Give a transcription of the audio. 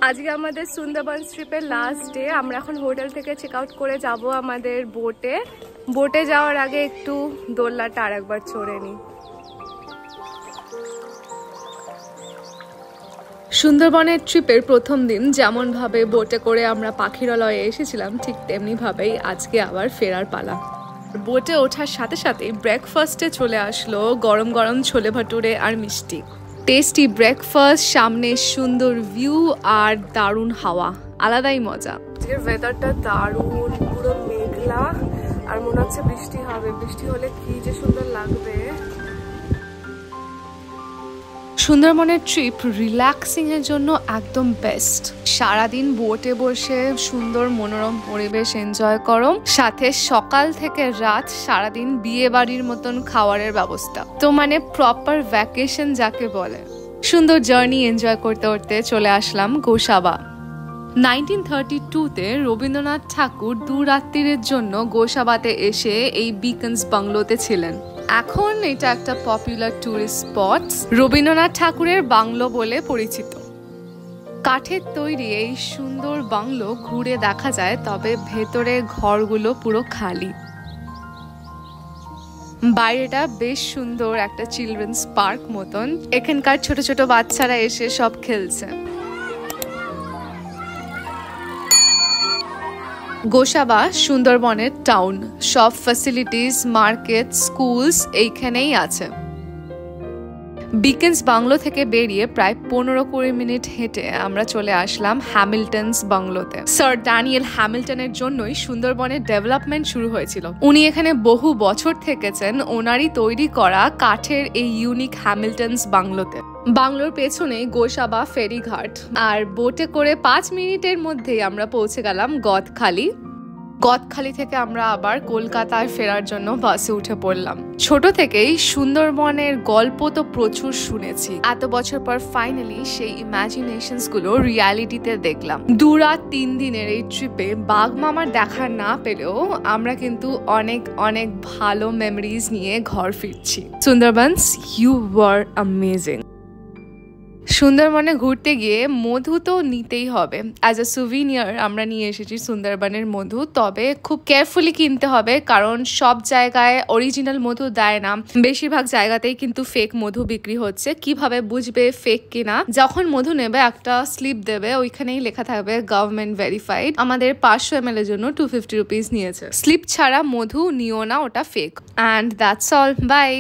আজকে আমাদের সুন্দরবন ট্রিপের লাস্ট ডে। আমরা এখন হোটেল থেকে চেক আউট করে যাব আমাদের বোটে যাওয়ার আগে একটু দোলনাটা আর একবার চড়ে নিই। সুন্দরবনের ট্রিপের প্রথম দিন যেমনভাবে বোটে করে আমরা পাখিরালয়ে এসেছিলাম, ঠিক তেমনিভাবেই আজকে আবার ফেরার পালা। বোটে ওঠার সাথে সাথেই ব্রেকফাস্টে চলে আসলো গরম গরম ছোলে ভাটুরে আর মিষ্টি। টেস্টি ব্রেকফাস্ট, সামনে সুন্দর ভিউ আর দারুণ হাওয়া, আলাদাই মজা। আজকের ওয়েদারটা দারুণ, পুরো মেঘলা আর মনে হচ্ছে বৃষ্টি হবে। বৃষ্টি হলে কি যে সুন্দর লাগবে। সুন্দরবনের ট্রিপ রিল্যাক্সিং এর জন্য একদম বেস্ট। সারাদিন বোটে বসে সুন্দর মনোরম পরিবেশ এনজয় করো, সাথে সকাল থেকে রাত সারাদিন বিয়ে বাড়ির মতন খাবারের ব্যবস্থা। তো মানে প্রপার ভ্যাকেশন যাকে বলে। সুন্দর জার্নি এনজয় করতে করতে চলে আসলাম গোসাবা। 1932-তে রবীন্দ্রনাথ ঠাকুর 2 রাত্রির জন্য গোসাবাতে এসে এই বিকন্স বাংলোতে ছিলেন। এখন এটা একটা পপুলার টুরিস্ট স্পট, রবীন্দ্রনাথ ঠাকুরের বাংলো বলে পরিচিত। কাঠের তৈরি এই সুন্দর বাংলো ঘুরে দেখা যায়, তবে ভেতরে ঘরগুলো পুরো খালি। বাইরেটা বেশ সুন্দর, একটা চিলড্রেন্স পার্ক মতন। এখানকার ছোট ছোট বাচ্চারা এসে সব খেলছে। গোসাবা সুন্দরবনের টাউন, সব ফ্যাসিলিটিস, মার্কেট, স্কুলস এইখানেই আছে। বিকন্স বাংলো থেকে বেরিয়ে প্রায় 15-20 মিনিট হেঁটে আমরা চলে আসলাম হ্যামিল্টনস বাংলোতে। স্যার ড্যানিয়েল হ্যামিল্টনের জন্যই সুন্দরবনের ডেভেলপমেন্ট শুরু হয়েছিল। উনি এখানে বহু বছর থেকেছেন ওনারই তৈরি করা কাঠের এই ইউনিক হ্যামিল্টনস বাংলোতে। বাংলোর পেছনেই গোসাবা ফেরিঘাট, আর বোটে করে 5 মিনিটের মধ্যেই আমরা পৌঁছে গেলাম গদখালি। গদখালি থেকে আমরা আবার কলকাতায় ফেরার জন্য বাসে উঠে পড়লাম। ছোট থেকেই সুন্দরবনের গল্প তো প্রচুর শুনেছি, এত বছর পর ফাইনালি সেই ইমাজিনেশনস গুলো রিয়ালিটিতে দেখলাম। 2 রাত 3 দিনের এই ট্রিপে বাঘ মামার দেখা না পেলেও আমরা কিন্তু অনেক অনেক ভালো মেমোরিজ নিয়ে ঘর ফিরছি। Sundarbans, you were amazing. সুন্দরবনে ঘুরতে গিয়ে মধু তো নিতেই হবে। অ্যাজ আ সুভিনিয়ার আমরা নিয়ে এসেছি সুন্দরবনের মধু, তবে খুব কেয়ারফুলি কিনতে হবে, কারণ সব জায়গায় অরিজিনাল মধু দেয় না। বেশিরভাগ জায়গাতেই কিন্তু ফেক মধু বিক্রি হচ্ছে। কিভাবে বুঝবে ফেক কিনা? যখন মধু নেবে একটা স্লিপ দেবে, ওইখানেই লেখা থাকবে গভর্নমেন্ট ভেরিফাইড। আমাদের 500 ml এর জন্য 250 রুপিস নিয়েছে। স্লিপ ছাড়া মধু নিও না, ওটা fake. And that's all, by.